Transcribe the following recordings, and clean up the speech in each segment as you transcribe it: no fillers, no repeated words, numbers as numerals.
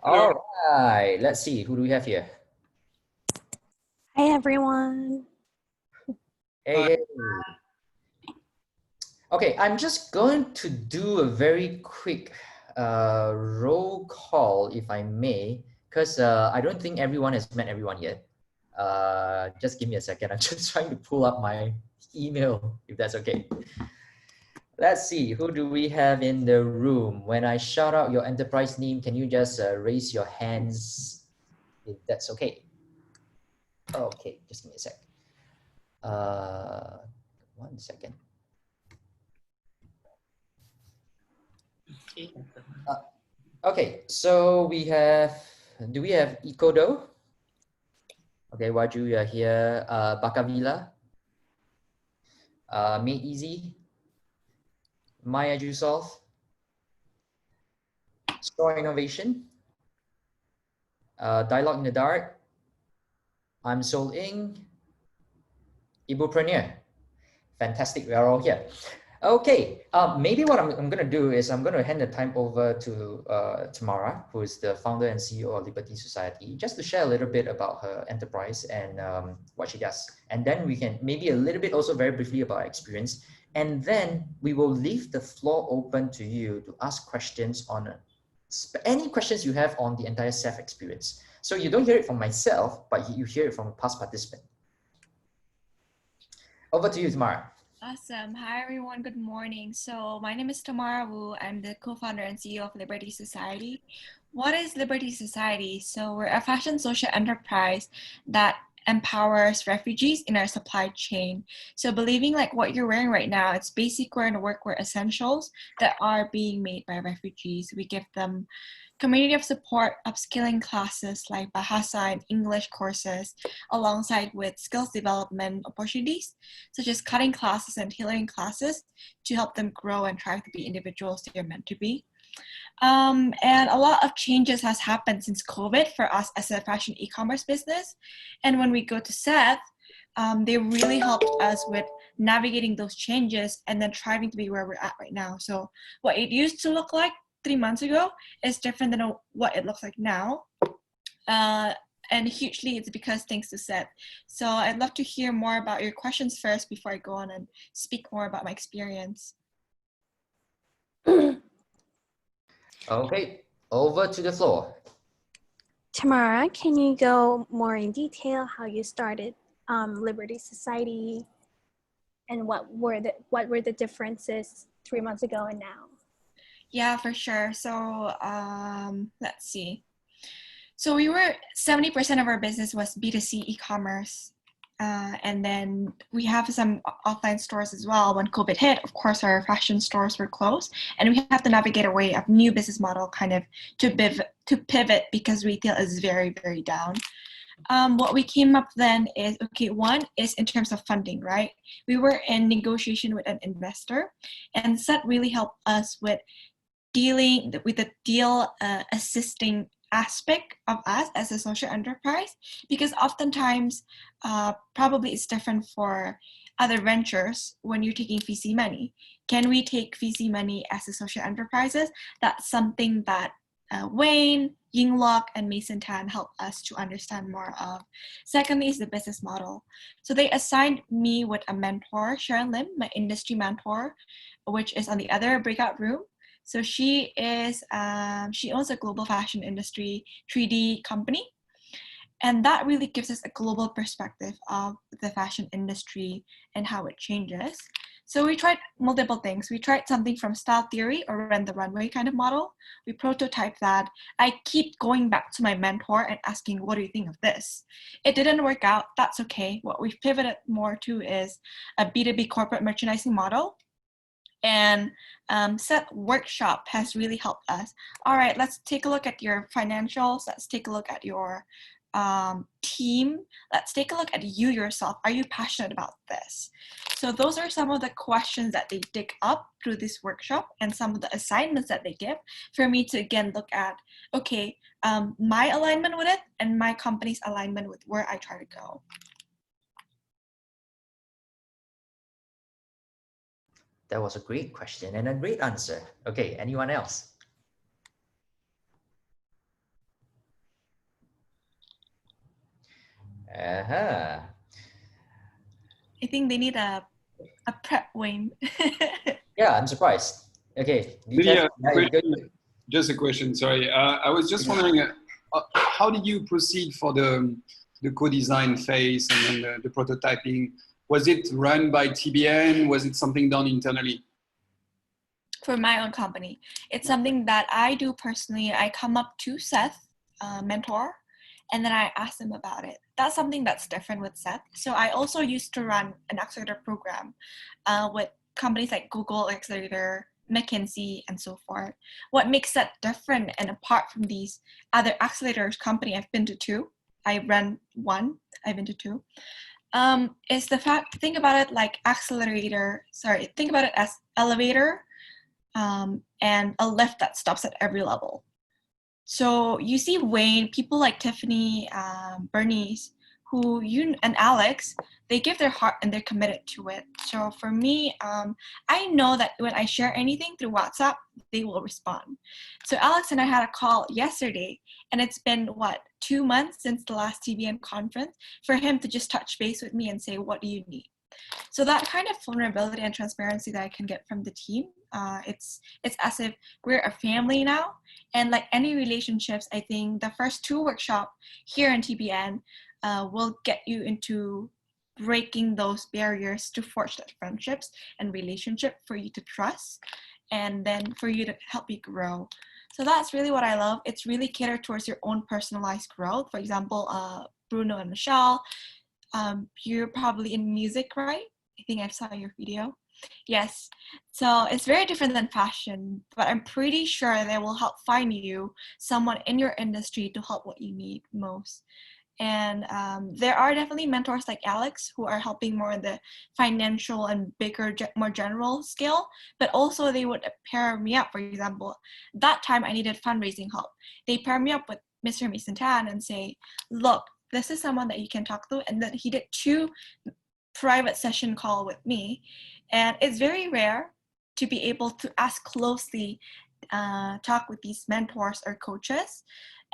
All right, let's see, who do we have here? Hi, everyone. Hey, hey. Okay, I'm just going to do a very quick roll call, if I may, because I don't think everyone has met everyone yet. Just give me a second. I'm just trying to pull up my email, if that's okay. Let's see, who do we have in the room? When I shout out your enterprise name, can you just raise your hands, if that's okay? Okay, just give me a sec. 1 second. Okay, so we have, do we have Ikodo? Okay, Waju, you are here. Bakavila, Made Easy, Maya Jusolf, Store Innovation, Dialogue in the Dark, I'm Sol Ing, Ibupreneur. Fantastic, we are all here. Okay, maybe what I'm going to do is I'm going to hand the time over to Tamara, who is the founder and CEO of Liberty Society, just to share a little bit about her enterprise and what she does. And then we can maybe a little bit also very briefly about our experience. And then we will leave the floor open to you to ask questions on any questions you have on the entire SETH experience. So you don't hear it from myself, but you hear it from a past participant. Over to you, Tamara. Awesome. Hi, everyone. Good morning. So my name is Tamara Wu. I'm the co-founder and CEO of Liberty Society. What is Liberty Society? So we're a fashion social enterprise that empowers refugees in our supply chain. So believing like what you're wearing right now, it's basic wear and workwear essentials that are being made by refugees. We give them community of support, upskilling classes like Bahasa and English courses, alongside with skills development opportunities, such as cutting classes and tailoring classes to help them grow and try to be individuals they're meant to be. And a lot of changes has happened since COVID for us as a fashion e-commerce business. And when we go to SETH, they really helped us with navigating those changes and then thriving to be where we're at right now. So what it used to look like 3 months ago is different than what it looks like now. And hugely it's because thanks to SETH. So I'd love to hear more about your questions first before I go on and speak more about my experience. Okay, over to the floor. Tamara, can you go more in detail how you started Liberty Society and what were the differences 3 months ago and now? Yeah, for sure. So let's see. So we were 70% of our business was B2C e-commerce. And then we have some offline stores as well. When COVID hit, of course, our fashion stores were closed, and we have to navigate a way of new business model kind of to pivot because retail is very, very down. What we came up then is, okay, one is in terms of funding, right? We were in negotiation with an investor, and SETH really helped us with dealing with the deal assisting aspect of us as a social enterprise, because oftentimes probably it's different for other ventures when you're taking VC money. Can we take VC money as a social enterprises? That's something that Wayne, Yingluck, and Mason Tan help us to understand more of. Secondly is the business model. So they assigned me with a mentor, Sharon Lim, my industry mentor, which is on the other breakout room. So she is, she owns a global fashion industry 3D company. And that really gives us a global perspective of the fashion industry and how it changes. So we tried multiple things. We tried something from style theory or rent the runway kind of model. We prototyped that. I keep going back to my mentor and asking, what do you think of this? It didn't work out, that's okay. What we've pivoted more to is a B2B corporate merchandising model. And SETH Workshop has really helped us. All right, let's take a look at your financials. Let's take a look at your team. Let's take a look at you yourself. Are you passionate about this? So those are some of the questions that they dig up through this workshop and some of the assignments that they give for me to again look at, okay, my alignment with it and my company's alignment with where I try to go. That was a great question and a great answer. Okay, anyone else? Uh-huh. I think they need a prep wing. Yeah, I'm surprised. Okay. Maybe a Yeah, question, just a question, sorry. I was just wondering, how did you proceed for the co-design phase and then the prototyping? Was it run by TBN? Was it something done internally? For my own company, it's something that I do personally. I come up to Seth, mentor, and then I ask them about it. That's something that's different with Seth. So I also used to run an accelerator program with companies like Google, Accelerator, McKinsey, and so forth. What makes that different and apart from these other accelerators company, I've been to 2. I ran 1, I've been to 2. Is the fact, think about it like accelerator, think about it as elevator and a lift that stops at every level. So you see Wayne, people like Tiffany, Bernice, and Alex, they give their heart and they're committed to it. So for me, I know that when I share anything through WhatsApp, they will respond. So Alex and I had a call yesterday, and it's been, 2 months since the last TBN conference for him to just touch base with me and say, what do you need? So that kind of vulnerability and transparency that I can get from the team, it's as if we're a family now. And like any relationships, I think the first 2 workshops here in TBN will get you into breaking those barriers to forge that friendships and relationship for you to trust, and then for you to help you grow. So that's really what I love. It's really catered towards your own personalized growth. For example, Bruno and Michelle, you're probably in music, right? I think I saw your video. Yes. So it's very different than fashion, but I'm pretty sure they will help find you someone in your industry to help what you need most. And there are definitely mentors like Alex who are helping more in the financial and bigger, more general scale, but also they would pair me up. For example, that time I needed fundraising help. They pair me up with Mr. Mason Tan and say, look, this is someone that you can talk to. And then he did 2 private session call with me. And it's very rare to be able to ask closely, talk with these mentors or coaches.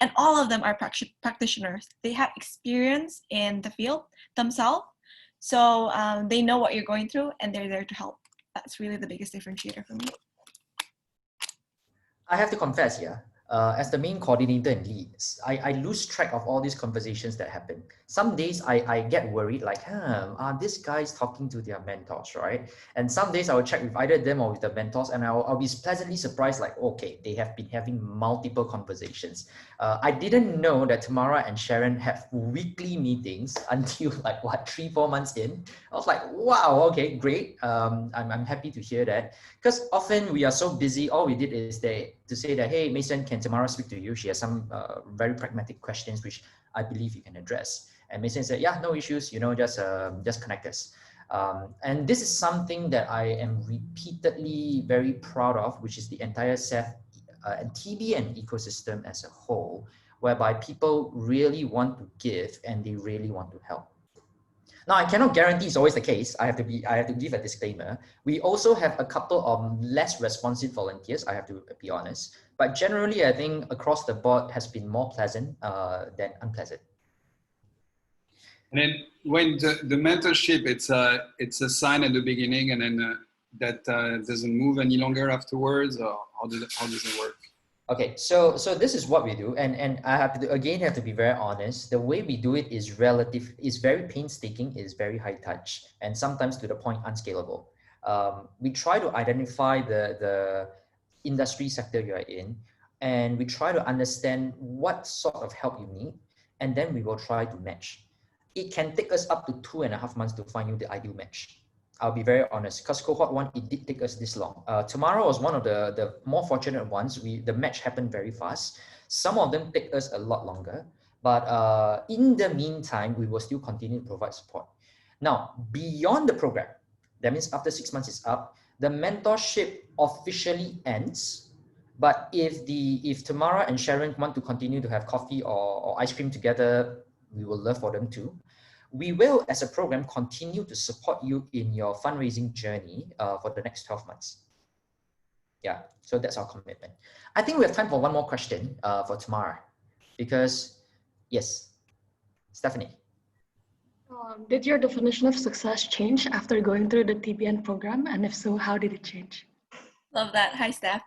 And all of them are practitioners. They have experience in the field themselves. So they know what you're going through and they're there to help. That's really the biggest differentiator for me. I have to confess, as the main coordinator and lead, I lose track of all these conversations that happen. Some days I get worried, like, are these guys talking to their mentors, right? And some days I will check with either them or with the mentors, and I'll be pleasantly surprised, like, okay, they have been having multiple conversations. I didn't know that Tamara and Sharon have weekly meetings until 3-4 months in. I was like, wow, okay, great. I'm happy to hear that, because often we are so busy. All we did is to say that, hey, Mason, can Tamara speak to you? She has some very pragmatic questions which I believe you can address. And Mason said, yeah, no issues, just connect us. And this is something that I am repeatedly very proud of, which is the entire SETH and TBN ecosystem as a whole, whereby people really want to give and they really want to help. Now, I cannot guarantee it's always the case. I have to give a disclaimer. We also have a couple of less responsive volunteers, I have to be honest. But generally, I think across the board has been more pleasant than unpleasant. And then when the mentorship, it's a sign at the beginning, and then that doesn't move any longer afterwards, or how does it work? Okay, so this is what we do, and I have to be very honest. The way we do it is very painstaking, is very high touch, and sometimes to the point unscalable. We try to identify the industry sector you are in, and we try to understand what sort of help you need, and then we will try to match. It can take us up to 2.5 months to find you the ideal match. I'll be very honest, because cohort 1, it did take us this long. Tamara was one of the more fortunate ones. The match happened very fast. Some of them take us a lot longer, but in the meantime, we will still continue to provide support. Now, beyond the program, that means after 6 months is up, the mentorship officially ends. But if Tamara and Sharon want to continue to have coffee or ice cream together, we will love for them too. We will, as a program, continue to support you in your fundraising journey for the next 12 months. Yeah, so that's our commitment. I think we have time for one more question for Tamara, because, yes, Stephanie. Did your definition of success change after going through the TBN program? And if so, how did it change? Love that. Hi, Steph.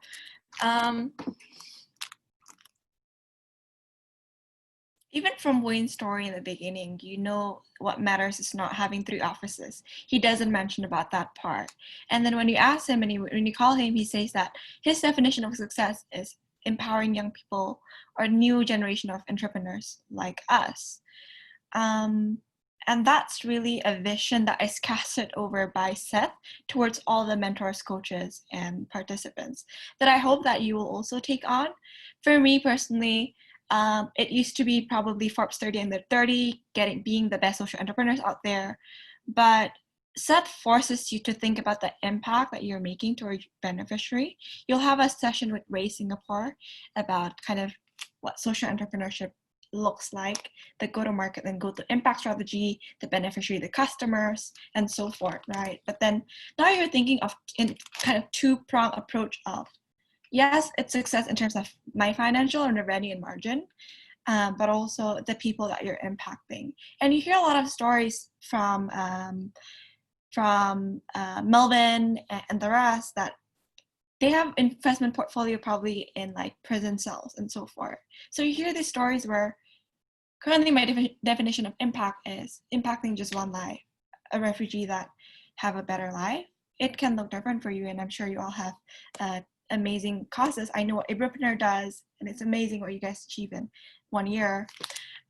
Even from Wayne's story in the beginning, you know what matters is not having 3 offices. He doesn't mention about that part. And then when you ask him and when you call him, he says that his definition of success is empowering young people or new generation of entrepreneurs like us. And that's really a vision that is casted over by SETH towards all the mentors, coaches, and participants that I hope that you will also take on. For me personally, it used to be probably Forbes 30 under 30, being the best social entrepreneurs out there. But SETH forces you to think about the impact that you're making to your beneficiary. You'll have a session with Ray Singapore about kind of what social entrepreneurship looks like, the go-to-market and go-to-impact strategy, the beneficiary, the customers, and so forth, right? But then now you're thinking of in kind of two-pronged approach of, yes, it's success in terms of my financial and revenue and margin, but also the people that you're impacting. And you hear a lot of stories from Melvin and the rest that they have investment portfolio probably in like prison cells and so forth. So you hear these stories where currently my definition of impact is impacting just one life, a refugee that have a better life. It can look different for you, and I'm sure you all have amazing causes. I know what Ibripreneur does, and it's amazing what you guys achieve in 1 year.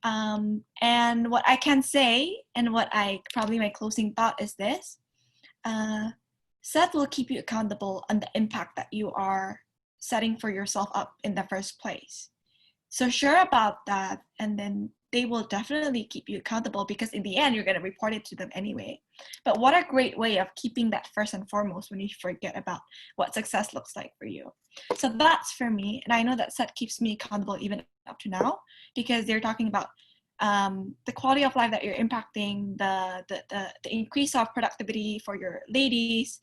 And what I can say, and what probably my closing thought is this, SETH will keep you accountable on the impact that you are setting for yourself up in the first place. So sure about that, and then they will definitely keep you accountable, because in the end, you're going to report it to them anyway. But what a great way of keeping that first and foremost when you forget about what success looks like for you. So that's for me. And I know that SETH keeps me accountable even up to now, because they're talking about the quality of life that you're impacting, the increase of productivity for your ladies,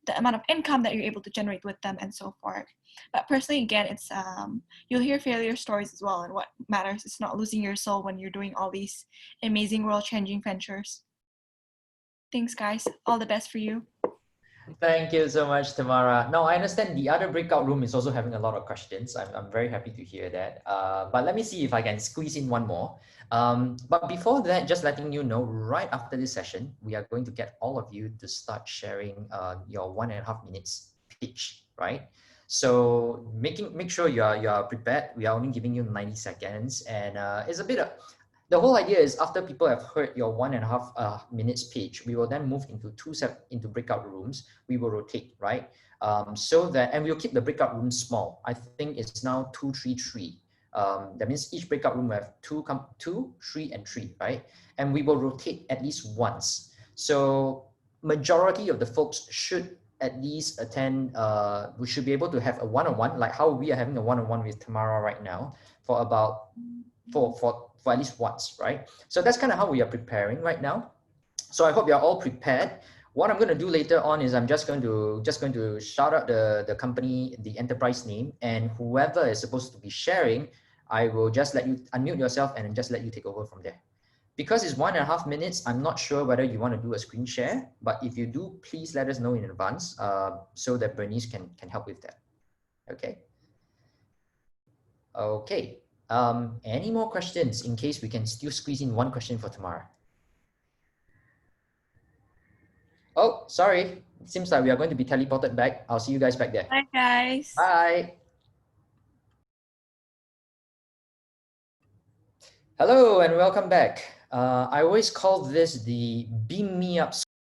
the amount of income that you're able to generate with them, and so forth. But personally, again, it's you'll hear failure stories as well, and what matters is not losing your soul when you're doing all these amazing world-changing ventures. Thanks, guys. All the best for you. Thank you so much, Tamara. Now, I understand the other breakout room is also having a lot of questions. I'm very happy to hear that. But let me see if I can squeeze in one more. But before that, just letting you know, right after this session, we are going to get all of you to start sharing your 1.5 minutes pitch, right? So make sure you are prepared. We are only giving you 90 seconds, and it's a bit of, the whole idea is after people have heard your 1.5 minutes pitch, we will then move into breakout rooms. We will rotate, right? So that, and we'll keep the breakout rooms small. I think it's now 2, 3, 3. That means each breakout room will have 2, 3, and 3, right? And we will rotate at least once. So majority of the folks should at least attend, we should be able to have a one-on-one, like how we are having a one-on-one with Tamara right now, for about, for at least once, right? So that's kind of how we are preparing right now. So I hope you're all prepared. What I'm going to do later on is I'm just going to shout out the company, the enterprise name, and whoever is supposed to be sharing, I will just let you unmute yourself and just let you take over from there. Because it's 1.5 minutes, I'm not sure whether you want to do a screen share, but if you do, please let us know in advance so that Bernice can help with that. Okay. Okay. Any more questions in case we can still squeeze in one question for Tamara? Oh, sorry. It seems like we are going to be teleported back. I'll see you guys back there. Bye, guys. Bye. Hello and welcome back. I always call this the beam me up